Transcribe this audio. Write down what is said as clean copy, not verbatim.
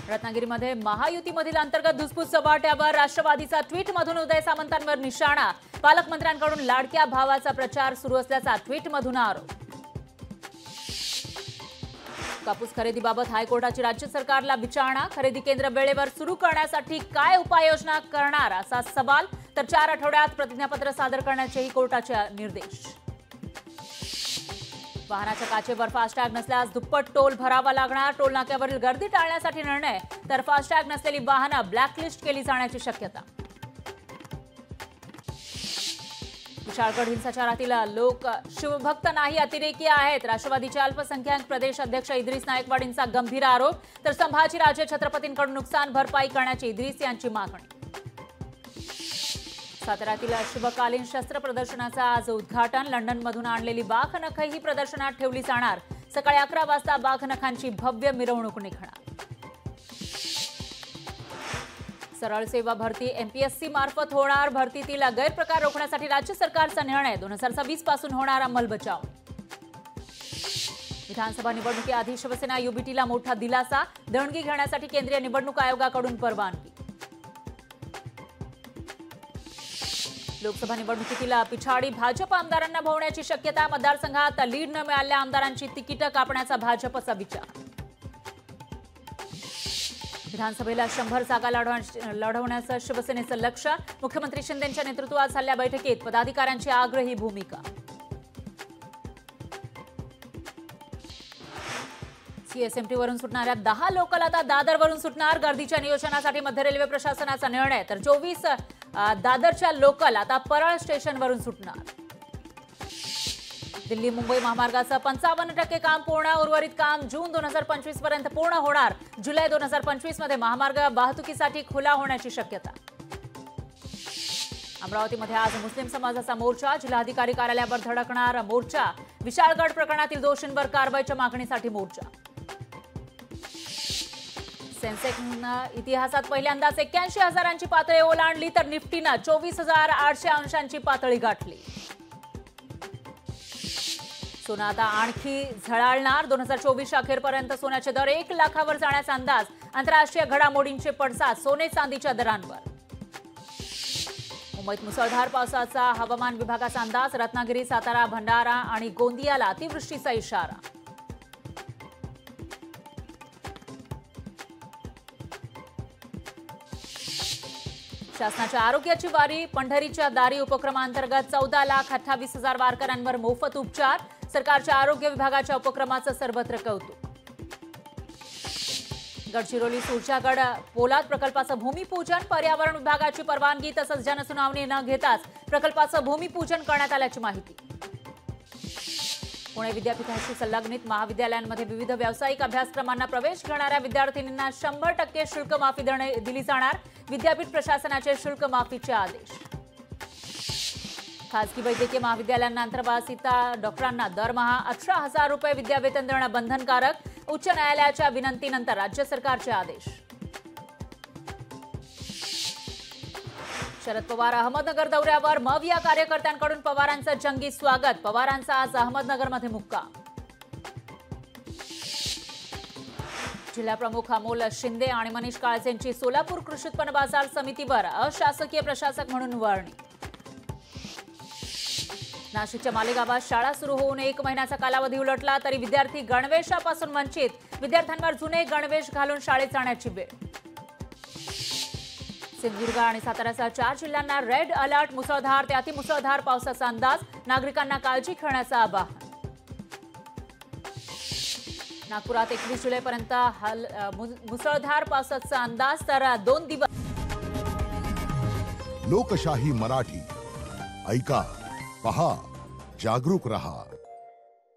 रत्नागिरीमध्ये महायुतीमधील अंतर्गत धुसफूस चव्हाट्यावर राष्ट्रवादीचा ट्विटमधून उदय सामंतांवर निशाणा। पालकमंत्र्यांकडून लाडक्या भावाचा प्रचार सुरू असल्याचा ट्विटमधून आरोप। कापूस खरेदीबाबत हायकोर्टाची राज्य सरकारला विचारणा। खरेदी केंद्र वेळेवर सुरू करण्यासाठी काय उपाययोजना करणार असा सवाल। तर 4 आठवड्यात प्रतिज्ञापत्र सादर करण्याचेही कोर्टाचे निर्देश। वाहनाच्या काचेवर फास्टॅग नसल्यास दुप्पट टोल भरावा लागणार। टोल नाक्यावरील गर्दी टाळण्यासाठी निर्णय। तर फास्टॅग नसलेली वाहनं ब्लॅकलिस्ट केली जाण्याची शक्यता। विशाळगड हिंसाचारातील लोक शिवभक्त नाही अतिरेकी आहेत। राष्ट्रवादीचे अल्पसंख्याक प्रदेश अध्यक्ष इद्रिस नायकवाडींचा गंभीर आरोप। तर संभाजीराजे छत्रपतींकडून नुकसान भरपाई करण्याची इद्रिस यांची मागणी। साताऱ्यातील शिवकालीन शस्त्र प्रदर्शनाचा आज उद्घाटन। लंडनमधून आणलेली बाघनखं ही प्रदर्शनात ठेवली जाणार। सकाळी 11 वाजता बाघनखांची भव्य मिरवणूक निघणार। सरळ सेवा भरती एमपीएससी मार्फत होणार। भरतीतील गैरप्रकार रोखण्यासाठी राज्य सरकारचा निर्णय। 2026 पासून होणार अंमलबजावणी। विधानसभा निवडणुकीआधी शिवसेना युबीटीला मोठा दिलासा। देणगी घेण्यासाठी केंद्रीय निवडणूक आयोगाकडून परवानगी। लोकसभा निवडणुकीतील पिछाडी भाजप आमदारांना भोवण्याची शक्यता। मतदारसंघात लीड न मिळालेल्या आमदारांची तिकीटं कापण्याचा भाजपचा विचार। विधानसभेला 100 जागा लढवण्याचं शिवसेनेचं लक्ष्य। मुख्यमंत्री शिंदेंच्या नेतृत्वात झालेल्या बैठकीत पदाधिकाऱ्यांची आग्रही भूमिका। सीएसएमटीवरून सुटणाऱ्या 10 लोकल आता दादरवरून सुटणार। गर्दीच्या नियोजनासाठी मध्य रेल्वे प्रशासनाचा निर्णय। तर 24 दादरच्या लोकल आता परळ स्टेशनवरून सुटणार। दिल्ली मुंबई महामार्गाचं 55% काम पूर्ण। उर्वरित काम जून 2025 पर्यंत पूर्ण होणार। जुलै 2025 मध्ये महामार्ग वाहतुकीसाठी खुला होण्याची शक्यता। अमरावतीमध्ये आज मुस्लिम समाजाचा मोर्चा। जिल्हाधिकारी कार्यालयावर धडकणार मोर्चा। विशाळगड प्रकरणातील दोषींवर कारवाईच्या मागणीसाठी मोर्चा। सेन्सेक्सनं इतिहासात पहिल्यांदाच 81,000ची पातळी ओलांडली। तर निफ्टीनं 24,800 अंशांची पातळी गाठली। सोनं आता आणखी झळाळणार। 2024 अखेरपर्यंत सोन्याचे दर 1 लाखावर जाण्याचा अंदाज। आंतरराष्ट्रीय घडामोडींचे पडसाद सोने चांदीच्या दरांवर। मुंबईत मुसळधार पावसाचा हवामान विभागाचा अंदाज। रत्नागिरी, सातारा, भंडारा आणि गोंदियाला अतिवृष्टीचा इशारा। शासनाच्या आरोग्याची वारी पंढरीच्या दारी उपक्रमांतर्गत 14,28,000 वारकऱ्यांवर मोफत उपचार। सरकारच्या आरोग्य विभागाच्या उपक्रमाचं सर्वत्र कौतुक। गडचिरोली सुरजागड पोलाद प्रकल्पाचं भूमिपूजन। पर्यावरण विभागाची परवानगी तसंच जनसुनावणी न घेताच प्रकल्पाचं भूमिपूजन करण्यात आल्याची माहिती। पुणे विद्यापीठाशी संलग्नित महाविद्यालयांमध्ये विविध व्यावसायिक अभ्यासक्रमांना प्रवेश घेणाऱ्या विद्यार्थिनींना 100% शुल्क माफी दिली जाणार। विद्यापीठ प्रशासनाचे शुल्क माफीचे आदेश। खासगी वैद्यकीय महाविद्यालयांना अंतर्वासिता डॉक्टरांना दरमहा 18,000 रुपये विद्यावेतन देणं बंधनकारक। उच्च न्यायालयाच्या विनंतीनंतर राज्य सरकारचे आदेश। शरद पवार अहमदनगर दौऱ्यावर। मव या कार्यकर्त्यांकडून पवारांचं जंगी स्वागत। पवारांचा आज अहमदनगरमध्ये मुक्काम। जिल्हाप्रमुख अमोल शिंदे आणि मनीष काळजेंची सोलापूर कृषी उत्पन्न बाजार समितीवर अशासकीय प्रशासक म्हणून वर्णी। नाशिकच्या मालेगावात शाळा सुरू होऊन 1 महिन्याचा कालावधी उलटला तरी विद्यार्थी गणवेशापासून वंचित। विद्यार्थ्यांवर जुने गणवेश घालून शाळेत जाण्याची वेळ। सिंधुदुर्ग आणि साताऱ्यासह 4 जिल्ह्यांना रेड अलर्ट। मुसळधार ते अतिमुसळधार पावसाचा अंदाज। नागरिकांना काळजी घेण्याचं आवाहन। नागपुरात 21 जुलैपर्यंत मुसळधार पावसाचा अंदाज। तर 2 दिवस। लोकशाही मराठी ऐका, पहा, जागरूक रहा।